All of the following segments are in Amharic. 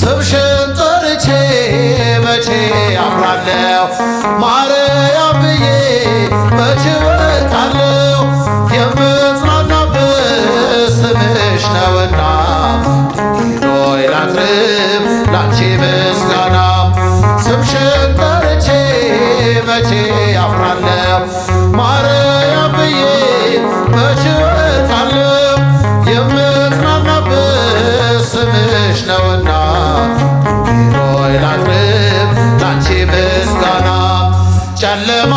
ስምሽን ጠርቼ መቼ አፍራለሁ ማርያም ብዬ መቼ ወጣለሁ የምጽናናበት ስምሽ ነውና ሆይ ላቅርብ ላንቺ ምስጋና ስምሽን ጠርቼ መቼ አፍራለሁ ማርያም ብዬ መቼ ወጣለሁ የምጽናናበት ስምሽ ነውና ሆይ ላቅርብ ላንቺ ምስጋና ጨለማ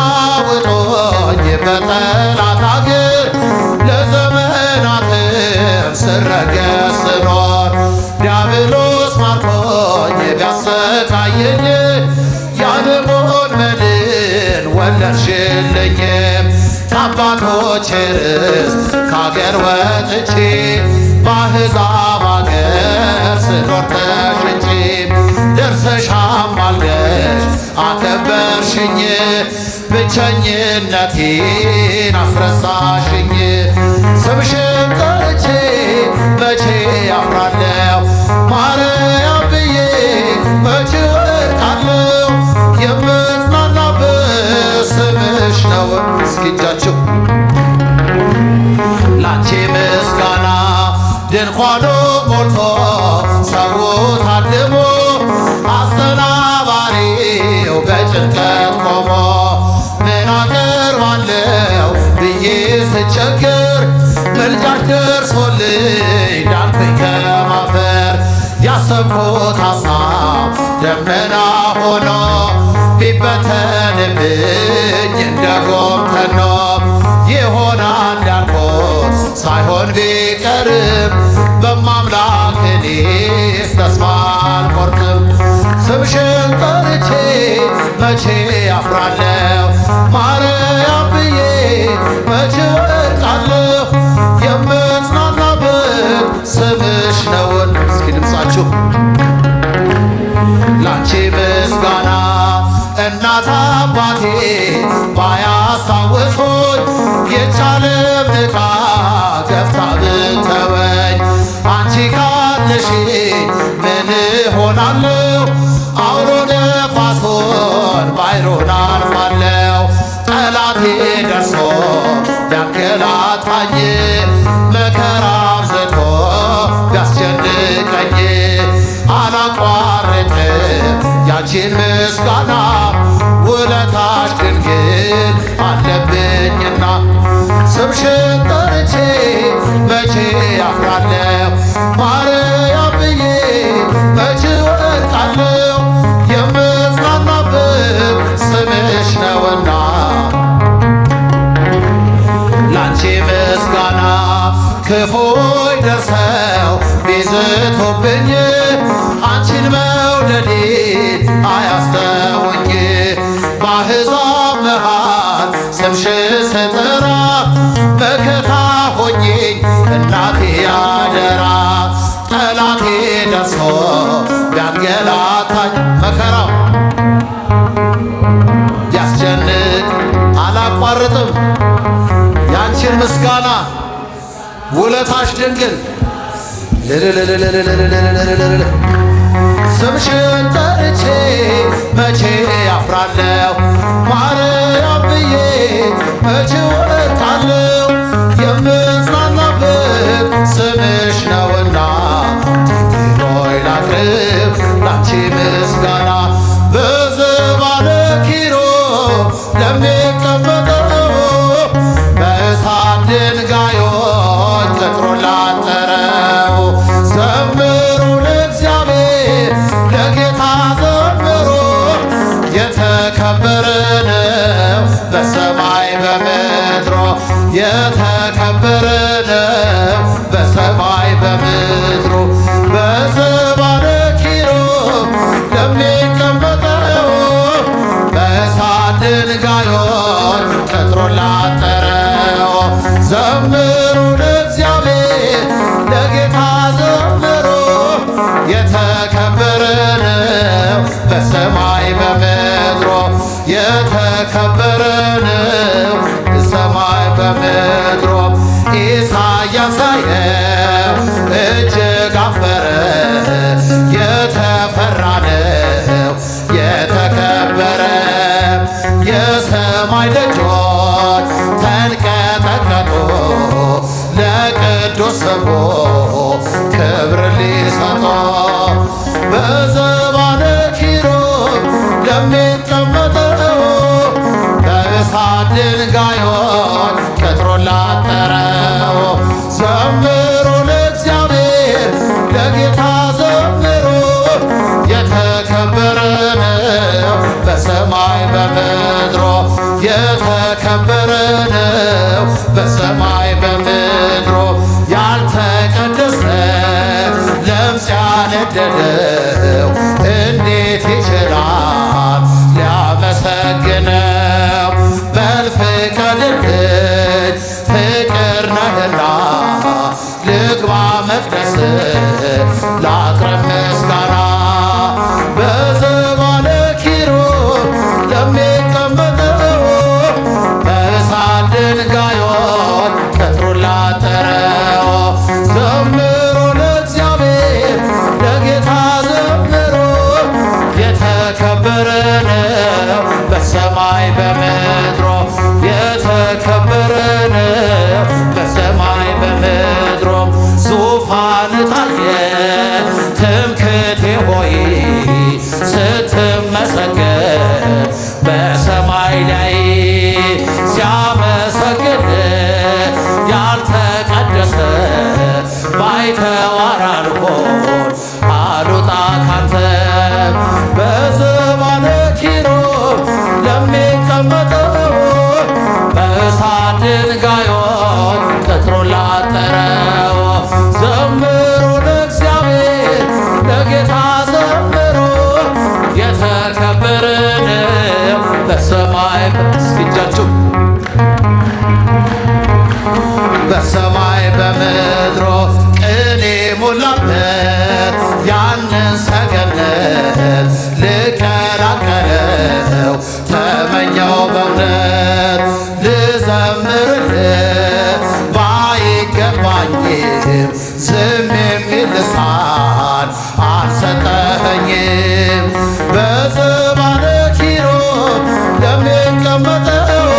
ውጦኝ በጠላት አገር ለዘመናትም ስረገጥ ስኖር ዲያብሎስ ማርኮኝ ቢያሰቃየኝ ያለሞት መድን ወለድሽልኝ ከአባቶቼ ርስት ከአገር ወጥቼ በአሕዛብ አገር ስኖር ተሽጬ ደርሰሽ አማልደሽ አከበርሽኝ ብቸኝነቴን አስረሳሽኝ ስምሽን ጠርቼ መቼ አፍራለሁ ማርያም ብዬ መቼ ወጣለሁ የምጽናናበት ስምሽ ነው። እስኪ እጃችሁ ላንቺ ምስጋና ድንኳኑ ሞልቶ ሰው ታድሞ አስተናባሪው በጭንቀት ቆሞ ምን አቀርባለሁ ብዬ ስቸግር ምልጃሽ ደርሶልኝ ዳንኩኝ ከማፈር ያሰብኩት ሐሳብ ደመና ሆኖ ቢበተንብኝ እንደ ጎም ተኖ ይሆናል ያልኩት ሳይሆን ቢቀርም በማምላክ እኔስ ተስፋ አልቆርጥም ስምሽን ጠርቼ መቼ አፍራለሁ ማርያም ብዬ መቼ ወጣለሁ የምጽናናበት ስምሽ ነውን። እስኪ ድምፃችሁ ላንቺ ምስጋና እናት አባቴ ባያስታውሱኝ የቻለም ንቃ ገፍታ ብተወኝ አንቺ ካለሽኝ ምን ሆናለሁ አውሎ ነፋሶን ባይሮን አልፋለሁ ጠላቴ ደርሶ ቢያንገላታኝ መከራ አብዝቶ ቢያስጨንቀኝ አላቋርጥም ያንቺን ምስጋና ውለታሽ ድንግል አለብኝና ስምሽን ጠርቼ መቼ አፍራለሁ ማርያም ብዬ መቼ ወጣለሁ የምጽናናበት ስምሽ ነውና ላንቺ ምስጋና ክፉዎች ደርሰው ቢዝቱብኝ አንቺን መውደዴን አያስተውኝ በአሕዛብ መሃል ስምሽን ስጠራ መከታ ሆኜኝ እናቴ አደራ ጠላቴ ደርሶ ቢያንገላታኝ መከራው ያስጨንቅ አላቋርጥም ያንቺን ምስጋና ውለታሽ ድንግል ስምሽን ጠርቼ መቼ አፍራለሁ ማርያም ብዬ መቼ ወጣለሁ የምጽናናበት ስምሽ ነውና ሆይ ላቅርብ ላንቺ ምስጋና በዝባነ ኪሩብ ለሚቀመጠው በእሳት ድንጋዮች ቅጥሩን ላጠረው ዘምሩ ለእግዚአብሔር ለጌታ ዘምሩ የተከበረ ነው በሰማይ በምድሩ የተከበረ ነው በሰማይ በምድሩ በዝባነ ኪሩብ ለሚቀመጠው በእሳት ድንጋዮች ቅጥሩን ላጠረው ዘምሩ ለእግዚአብሔር ለጌታ ዘምሩ የተከበረ ነው በሰማይ በምድሩ የተከበረ ነው በሰማይ በምድሩ ኢሳያስ አየው እጅግ አፈረ ሆይ ስትመሰገን በሰማይ ላይ ሲያመሰግን ያልተቀደሰ ባይተዋር አልሆን አልወጣ ካንተ በዘባነ ኪሩብ ለሚቀመጠው በእሳት ድንጋዮች ቅጥሩን ላጠረው ዘምሩ ለእግዚአብሔር ለጌታ ዘምሩ የተከበርን በሰማይ እስኪጃችሁ በሰማይ በምድሮ ቅኔ ሞላበት ያንን ሰገነት ልቀላቀለው ተመኘው በእውነት ልዘምርልህ ባይገባኝም ዝም የሚል ልሳን አልሰጠኸኝም በዘባነ ኪሩብ ለሚቀመጠው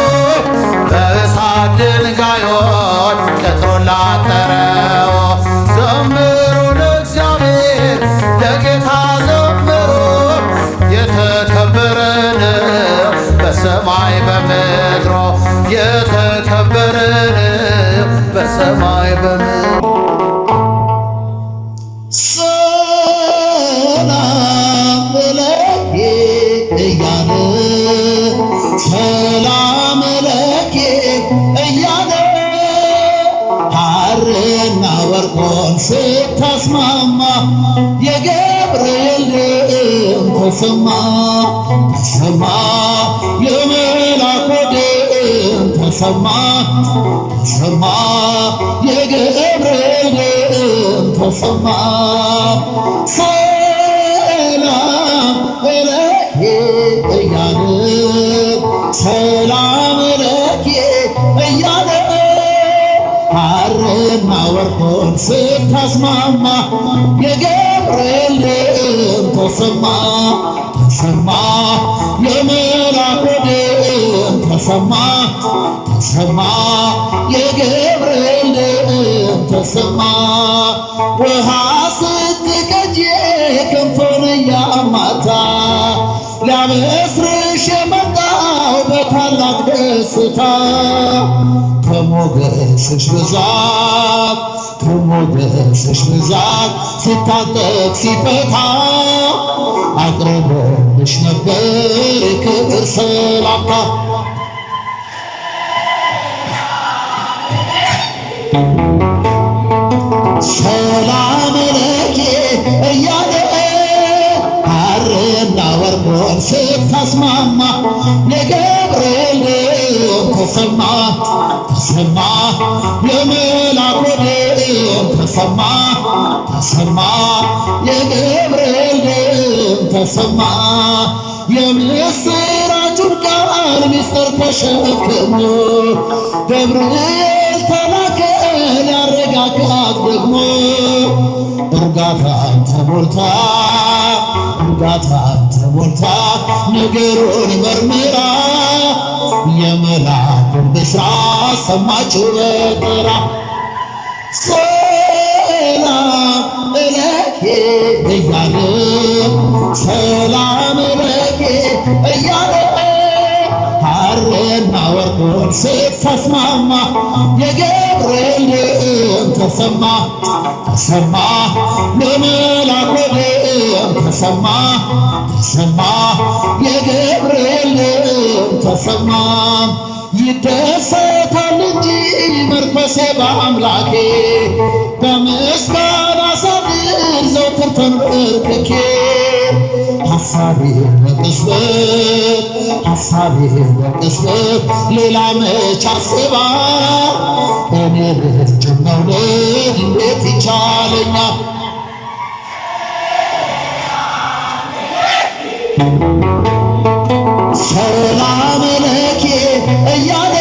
በእሳት ድንጋዮች ቅጥሩን ላጠረው ዘምሩ ለእግዚአብሔር ለጌታ ዘምሩ የተከበረን በሰማይ በምድሮ የተከበረን በሰማይ በምድሮ ሰላም ለኪ እያለ ሰላም ለኪ እያለ ሐርና ወርቆን ስታስማማ የገብርኤል ድምፅ ተሰማ ተሰማ የመላኩ ድምፅ ተሰማ ተሰማ የገብርኤል ድምፅ ተሰማ ሰላም ለኪ እያለ ሰላም ለኪ እያለ ሐርና ወርቆን ስታስማማ የገብርኤል ድምፅ ተሰማ ተሰማ የመላኩ ድምፅ ተሰማ ተሰማ የገብርኤል ድምፅ ተሰማ ውሃ ስትቀጂ ክንፉን እያማታ ሊያበስርሽ የመጣው በታላቅ ደስታ ከሞገስሽ ብዛት ከሞገስሽ ብዛት ሲታጠቅ ሲፈታ አቅርቦልሽ ነበር ክብር ሰላምታ ሰላም ለኪ እያለ ሐርና ወርቆን ስታስማማ የገብርኤል ድምፅ ተሰማ ተሰማ የመላኩ ድምፅ ተሰማ ተሰማ የገብርኤል ድምፅ ተሰማ የምስራቹን ቃል ምስጢር ተሸክሞ ገብርኤል ተላከ ሊያረጋጋት ደግሞ እርጋታን ተሞልታ እርጋታን ተሞልታ ነገሩን መርምራ የመልአኩን ብስራት ሰማችው በጥራ ሰላም ለኪ እያለ ሰላም ለኪ እያለ ሐርና ወርቆን ስታስማማ የገብርኤል ድምፅ ተሰማ ተሰማ የመላኩ ድምፅ ተሰማ ተሰማ የገብርኤል ድምፅ ተሰማ ይደሰታል እንጂ መንፈሴ በአምላኬ በምስጋና ሳድር ዘወትር ተንበርክኬ ሐሳቤ በቅጽበት ሌላ መች አስባ እኔ ልጅ መውለድ እንዴት ይቻለኛል ሰላም ለኪ እያለ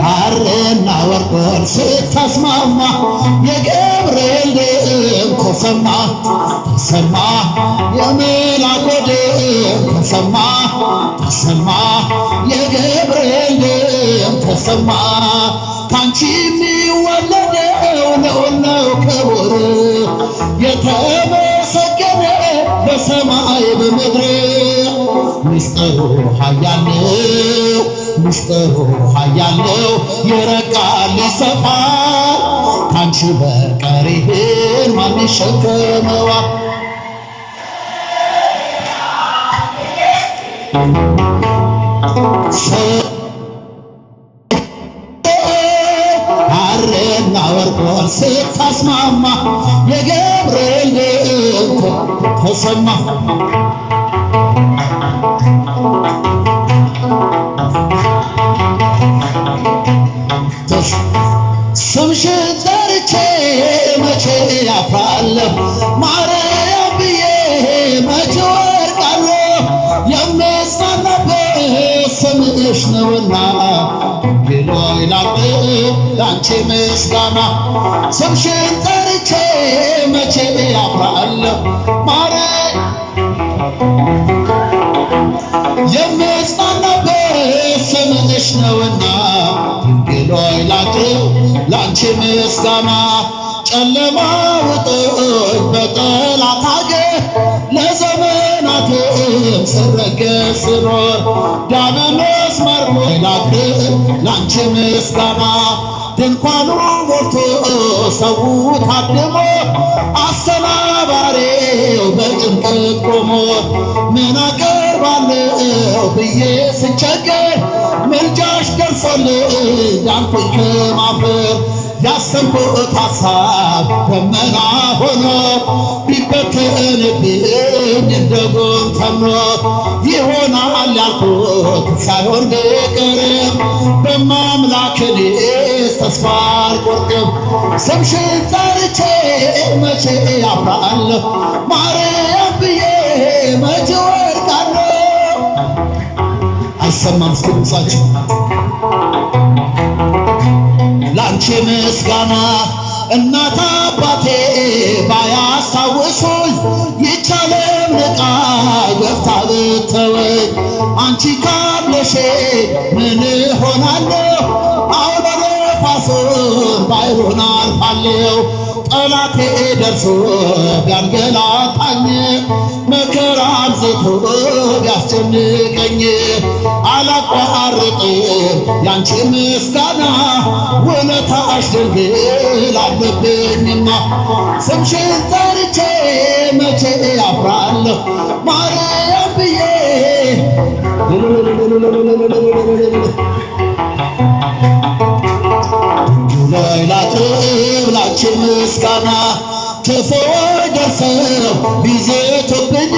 ሐርና ወርቆን ስታስማማ የገብርኤል ድምፅ ተሰማ ተሰማ የመላኩ ድምፅ ተሰማ ተሰማ የገብርኤል ድምፅ ተሰማ ካንቺ የሚወለደው ልዑል ነው ክቡር የተመሰገነ በሰማይ በምድር ምስጢሩ ኃያል ነው ምስጢሩ ኃያል ነው ይረቃል ይሰፋል ካንቺ በቀር ይህን ማን ይሸከመዋል? ሐርና ወርቁን ስታስማማ የገብርኤል ድምፅ ተሰማ። ስምሽን ጠርቼ መቼ አፍራለሁ ማርያም ብዬ መቼ ወድቃለሁ የምጽናናበት ስምሽ ነውና ጌሎይ ላቅርብ ላንቺ ምስጋና ስምሽን ጠርቼ መቼ አፍራለሁ ማርያም የምጽናናበት ስምሽ ነውና ድንግሎይ ላቅርብ ላንቺ ምስጋና ጨለማ ውጦኝ በጠላት አገር ለዘመናትም ስረገጥ ስኖር ዲያብሎስ ማርኮኝ ላቅርብ ላንቺ ምስጋና ድንኳኑ ሞልቶ ሰው ታድሞ አሰናባሪው በጭንቀት ቆሞ ምን አቀርባለሁ ብዬ ስቸገር ምልጃሽ ደርሶልኝ ዳንኩኝ ከማፈር ያሰብኩት ሐሳብ ደመና ሆኖ ቢበተንብኝ እንደ ጉም ተኖ ይሆናል ያልኩት ሳይሆን ቢቀርም በማምላክ እኔስ ተስፋ አልቆርጥም። ስምሽን ጠርቼ መቼ አፍራለሁ ማርያም ብዬ መቼ ወድቃለሁ? አይሰማም እስኪ ድምፃችሁ ላንቺ ምስጋና እናት አባቴ ባያስታውሱኝ ይህች ዓለም ንቃ ገፍታ ብትተወኝ አንቺ ካለሽ ምን እሆናለሁ? አውሎ ነፋሱን ባሕሩን አልፋለሁ ጠላቴ ደርሶ ቢያንገላታኝ መከራ አብዝቶ ቢያስጨንቀኝ አላቋርጥም ያንቺ ምስጋና ውለታሽ ድንግል አለብኝና ስምሽን ጠርቼ መቼ አፍራለሁ ማርያም ብዬ ድንግሎይ ላቅርብ ላንቺ ምስጋና ክፉዎች ደርሰው ቢዘቱብኝ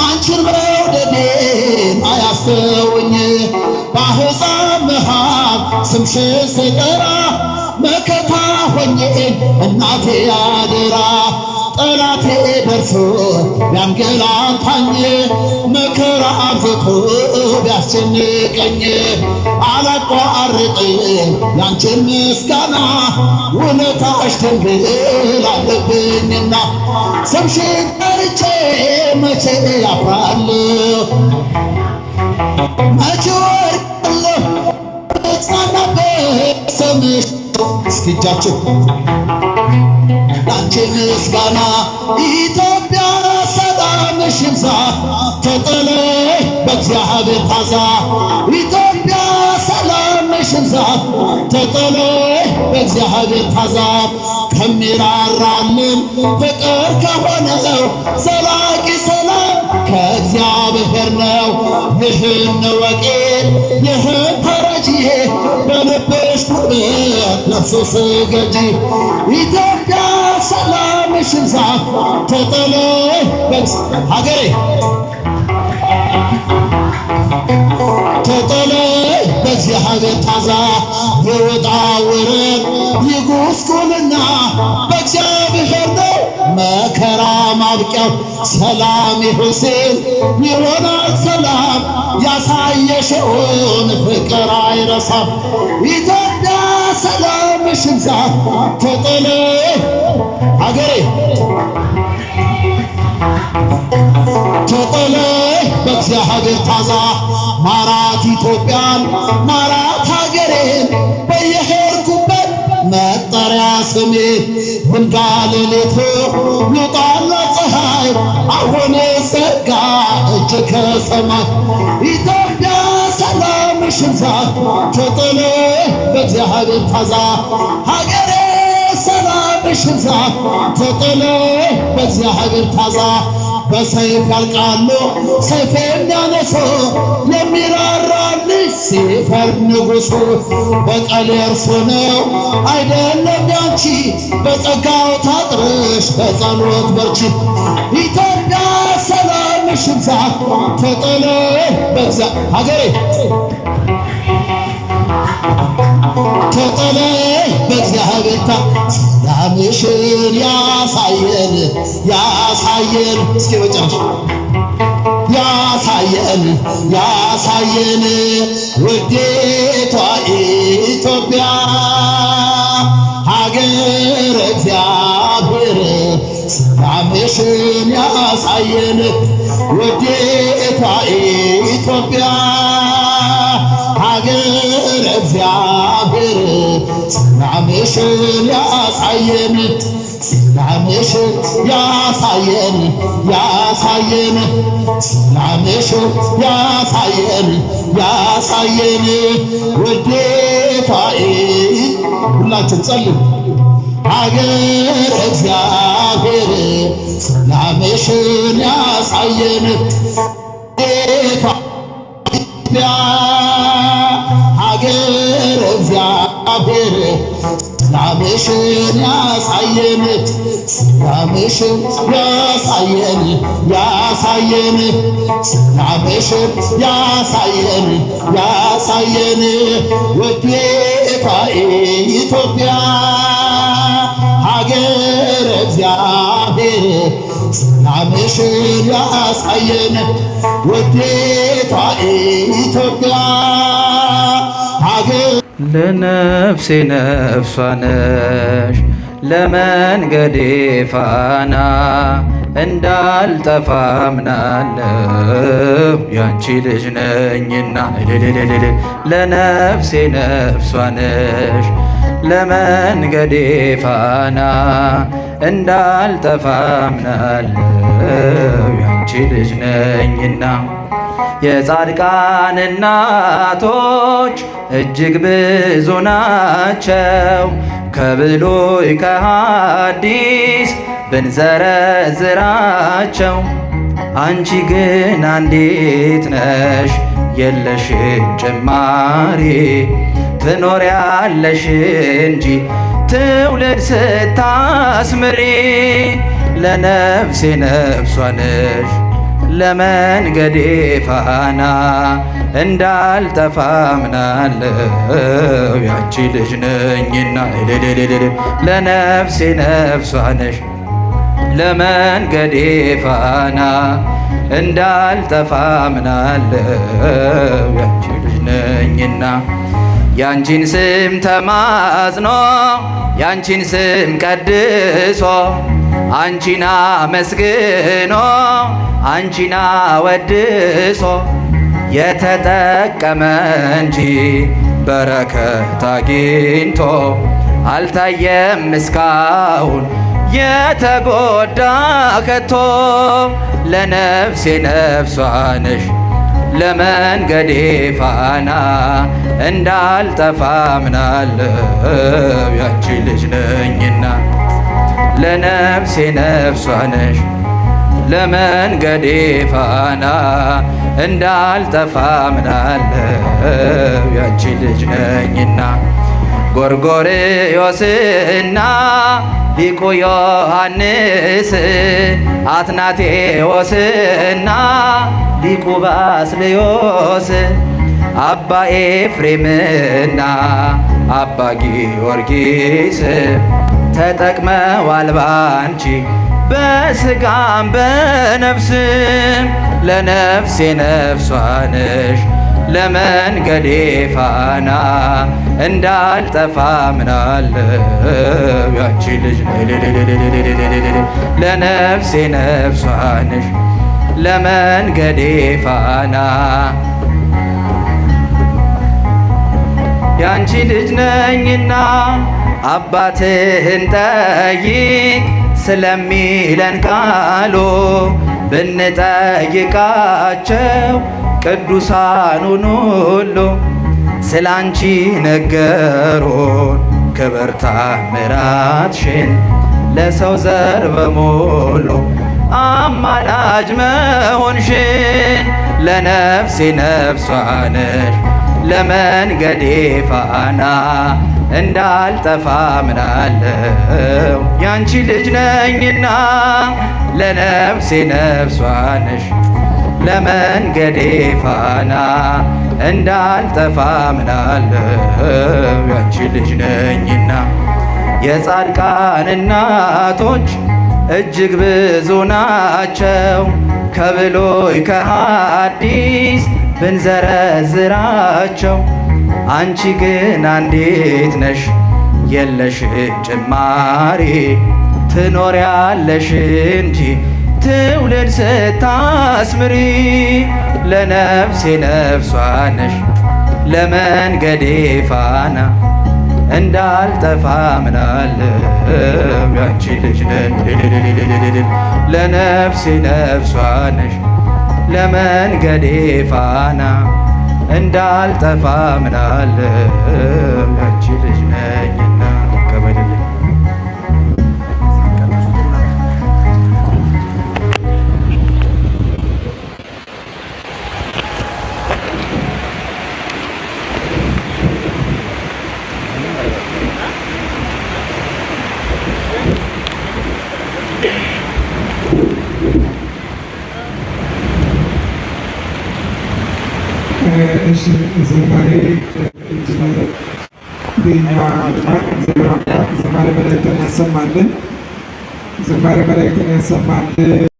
አንቺን መውደዴን አያስተውኝ በአሕዛብ መሃል ስምሽን ስጠራ መከታ ሆኜኝ እናቴ አደራ ጠላቴ ደርሶ ቢያንገላታኝ መከራ አብዝቶ ቢያስጨንቀኝ አላቋርጥም ያንቺን ምስጋና ውለታሽ ድንግል አለብኝና ስምሽን ጠርቼ መቼ አፍራለሁ መቼ ወድቃለሁ እጽናናበት ስምሽ እስኪ እጃችሁ ላንቺ ምስጋና ኢትዮጵያ ሰላምሽ ይብዛ ተጠለይ በእግዚአብሔር ታዛ ኢትዮጵያ ሰላምሽ ይብዛ ተጠለይ በእግዚአብሔር ታዛ ከሚራራልን ፍቅር ከሆነው ዘላቂ ሰላም ከእግዚአብሔር ነው። ይህን ወቂ ይህን ተረጂ በልብሽ ቁርበት ነፍሱ ስገጂ ኢትዮጵያ ሰላምሽ ይብዛ ተጠለይ ሀገሬ ተጠለይ በእግዚአብሔር ታዛ የወጣ ውረድ ይጉስቁልና በእግዚአብሔር ነው መከራ ማብቂያው ሰላም ይሁን ሲል ይሆናል ሰላም ያሳየሽውን ፍቅር አይረሳም ኢትዮጵያ ሰላምሽ ይብዛ ተጠለይ ሀገሬ ተጠለይ በእግዚአብሔር ታዛ ማራት ኢትዮጵያን ማራት ሀገሬን በየሄድኩበት መጠሪያ ስሜን ይንጋ ሌሊቱ ይውጣላ ፀሐይ አሁንስ አወጀ ከሰማይ ኢትዮጵያ ሰላምሽ ይብዛ ተጥሎ በእግዚአብሔር ታዛ ሀገሬ ሰላምሽ ይብዛ ተጥሎ በእግዚአብሔር ታዛ በሰይፍ ያልቃሉ ሰይፍ የሚያነሱ የሚራራልሽ ሲፈርድ ንጉሡ በቀል የእርሱ ነው አይደለም ያንቺ በጸጋው ታጥረሽ በጸሎት በርቺ ኢትዮጵያ ሰላምሽ ይብዛ ተጥሎ ሀገሬ ተጥሎ በእግዚአብሔር ሰላምሽን ያሳየን ያሳየን እስኪ መጨረሻ ያሳየን ያሳየን ውዴቷ ኢትዮጵያ ሀገር እግዚአብሔር ሰላምሽን ያሳየን ውዴቷ ኢትዮጵያ ሀገር እግዚአብሔር ሰላምሽን ያሳየን ሰላምሽን ያሳየን ያሳየን ሰላምሽን ያሳየን ያሳየን ውዴቷ ሁላችን ጸልዩ ሀገር እግዚአብሔር ሰላምሽን ያሳየን ውዴቷ ሀገር እግዚአብሔር ሰላምሽን ያሳየን ሰላምሽን ያሳየን ያሳየን ሰላምሽን ያሳየን ያሳየን ውዴቷ ኢትዮጵያ ሀገር እግዚአብሔር ሰላምሽን ያሳየን ውዴቷ ኢትዮጵያ ሀገር ለነፍሴ ነፍሷ ነሽ ለመንገዴ ፋና እንዳልጠፋ አምናለሁ ያንቺ ልጅ ነኝና ለነፍሴ ነፍሷ ነሽ ለመንገዴ ፋና እንዳልጠፋ አምናለሁ ያንቺ ልጅ ነኝና የጻድቃን እናቶች እጅግ ብዙ ናቸው ከብሉይ ከሐዲስ ብንዘረዝራቸው አንቺ ግን አንዲት ነሽ የለሽም ጭማሪ ትኖሪያለሽ እንጂ ትውልድ ስታስምሪ ለነፍሴ ነፍሷ ነሽ ለመንገዴ ፋና እንዳልጠፋ አምናለሁ ያንቺ ልጅ ነኝና ለነፍሴ ነፍሷ ነሽ ለመንገዴ ፋና እንዳልጠፋ አምናለሁ ያንቺ ልጅ ነኝና ያንቺን ስም ተማጽኖ ያንቺን ስም ቀድሶ አንቺን አመስግኖ አንቺን አወድሶ የተጠቀመ እንጂ በረከት አግኝቶ አልታየም እስካሁን የተጎዳ ከቶ ለነፍሴ ነፍሷ ነሽ ለመንገዴ ፋና እንዳልጠፋ አምናለሁ ያንቺ ልጅ ነኝና ለነፍሴ ነፍሷ ነሽ ለመንገዴ ፋና እንዳልጠፋ አምናለሁ ያንቺ ልጅ ነኝና ጎርጎርዮስና ሊቁ ዮሐንስ አትናቴዎስና ሊቁ ባስልዮስ አባ ኤፍሬምና አባ ጊዮርጊስ ተጠቅመዋል ባንቺ በስጋም በነፍስም ለነፍሴ ነፍሷ ነሽ ለመንገዴ ፋና እንዳልጠፋ አምናለሁ ያንቺ ልጅ ለነፍሴ ነፍሷ ነሽ ለመንገዴ ፋና ያንቺ ልጅ ነኝና አባትህን ጠይቅ ስለሚለን ቃሉ ብንጠይቃቸው ቅዱሳኑን ሁሉ ስላንቺ ነገሮን ክብር ታምራትሽን ለሰው ዘር በሞሉ አማላጅ መሆንሽን ለነፍሴ ነፍሷ ነሽ ለመንገዴ ፋና እንዳልጠፋ ምናለው ያንቺ ልጅ ነኝና ለነፍሴ ነፍሷ ነሽ ለመንገዴ ፋና እንዳልጠፋ ምናለው ያንቺ ልጅ ነኝና የጻድቃን እናቶች እጅግ ብዙ ናቸው ከብሉይ ከሐዲስ ብንዘረዝራቸው አንቺ ግን አንዲት ነሽ የለሽ ጭማሪ ትኖሪያለሽ እንጂ ትውልድ ስታስምሪ ለነፍሴ ነፍሷ ነሽ ለመንገዴ ፋና እንዳልጠፋ ምናለው ያንቺ ልጅ ነኝ ለነፍሴ ነፍሷ ነሽ ለመንገዴ ፋና እንዳልጠፋ ምናለው ያንቺ ልጅ ነኝና ከበደልኝ ዝማሬ መላእክትን ያሰማልን። ዝማሬ መላእክትን ያሰማልን።